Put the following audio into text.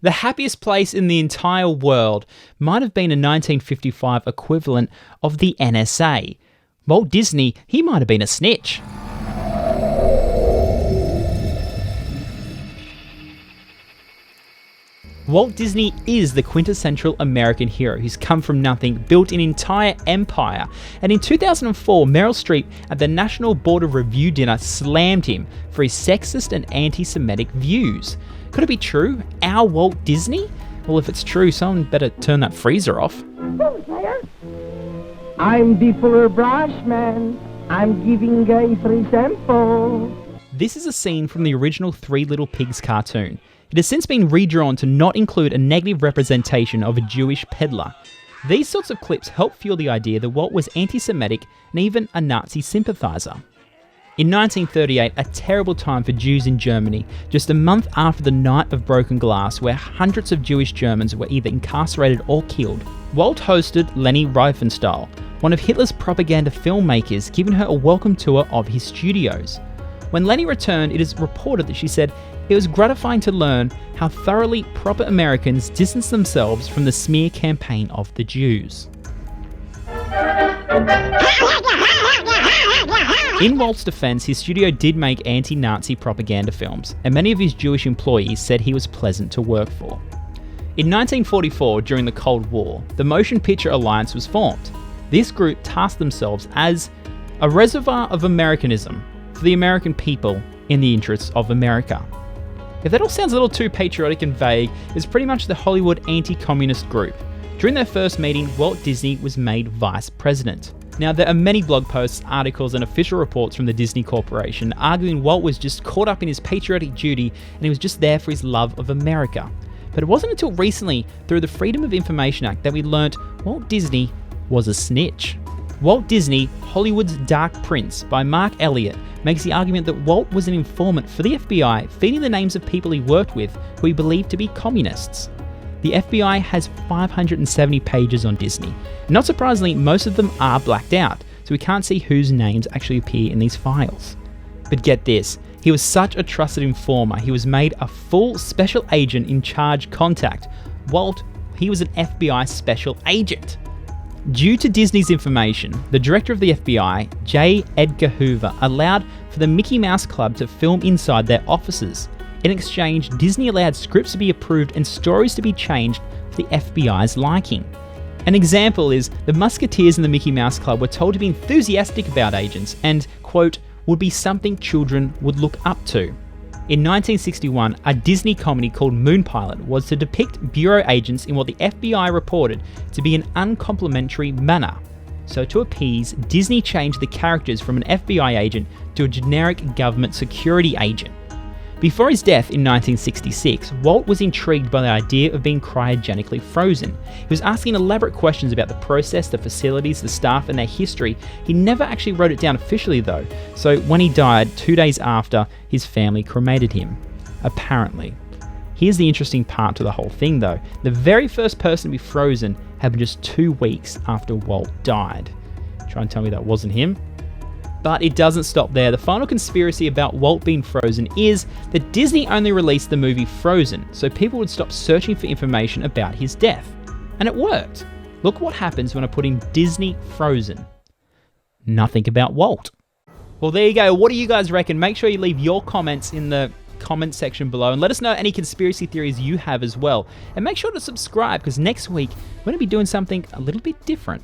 The happiest place in the entire world might have been a 1955 equivalent of the NSA. Walt Disney, he might have been a snitch. Walt Disney is the quintessential American hero who's come from nothing, built an entire empire, and in 2004, Meryl Streep at the National Board of Review dinner slammed him for his sexist and anti-Semitic views. Could it be true? Our Walt Disney? Well, if it's true, someone better turn that freezer off. Who's there? I'm the fuller brush man. I'm giving a free sample. This is a scene from the original Three Little Pigs cartoon. It has since been redrawn to not include a negative representation of a Jewish peddler. These sorts of clips help fuel the idea that Walt was anti-Semitic and even a Nazi sympathizer. In 1938, a terrible time for Jews in Germany, just a month after the Night of Broken Glass, where hundreds of Jewish Germans were either incarcerated or killed, Walt hosted Leni Riefenstahl, one of Hitler's propaganda filmmakers, giving her a welcome tour of his studios. When Leni returned, it is reported that she said, "It was gratifying to learn how thoroughly proper Americans distance themselves from the smear campaign of the Jews." In Walt's defense, his studio did make anti-Nazi propaganda films, and many of his Jewish employees said he was pleasant to work for. In 1944, during the Cold War, the Motion Picture Alliance was formed. This group tasked themselves as a reservoir of Americanism for the American people in the interests of America. If that all sounds a little too patriotic and vague, it's pretty much the Hollywood anti-communist group. During their first meeting, Walt Disney was made vice president. Now, there are many blog posts, articles, and official reports from the Disney Corporation arguing Walt was just caught up in his patriotic duty and he was just there for his love of America. But it wasn't until recently, through the Freedom of Information Act, that we learnt Walt Disney was a snitch. Walt Disney, Hollywood's Dark Prince, by Mark Elliott, makes the argument that Walt was an informant for the FBI, feeding the names of people he worked with who he believed to be communists. The FBI has 570 pages on Disney. Not surprisingly, most of them are blacked out, so we can't see whose names actually appear in these files. But get this, he was such a trusted informer, he was made a full special agent in charge contact. Walt, he was an FBI special agent. Due to Disney's information, the director of the FBI, J. Edgar Hoover, allowed for the Mickey Mouse Club to film inside their offices. In exchange, Disney allowed scripts to be approved and stories to be changed for the FBI's liking. An example is the Musketeers in the Mickey Mouse Club were told to be enthusiastic about agents and, quote, would be something children would look up to. In 1961, a Disney comedy called Moon Pilot was to depict bureau agents in what the FBI reported to be an uncomplimentary manner. So to appease, Disney changed the characters from an FBI agent to a generic government security agent. Before his death in 1966, Walt was intrigued by the idea of being cryogenically frozen. He was asking elaborate questions about the process, the facilities, the staff, and their history. He never actually wrote it down officially though, so when he died 2 days after, his family cremated him. Apparently. Here's the interesting part to the whole thing though. The very first person to be frozen happened just 2 weeks after Walt died. Try and tell me that wasn't him? But it doesn't stop there. The final conspiracy about Walt being frozen is that Disney only released the movie Frozen so people would stop searching for information about his death. And it worked. Look what happens when I put in Disney Frozen. Nothing about Walt. Well, there you go. What do you guys reckon? Make sure you leave your comments in the comment section below and let us know any conspiracy theories you have as well. And make sure to subscribe because next week we're going to be doing something a little bit different.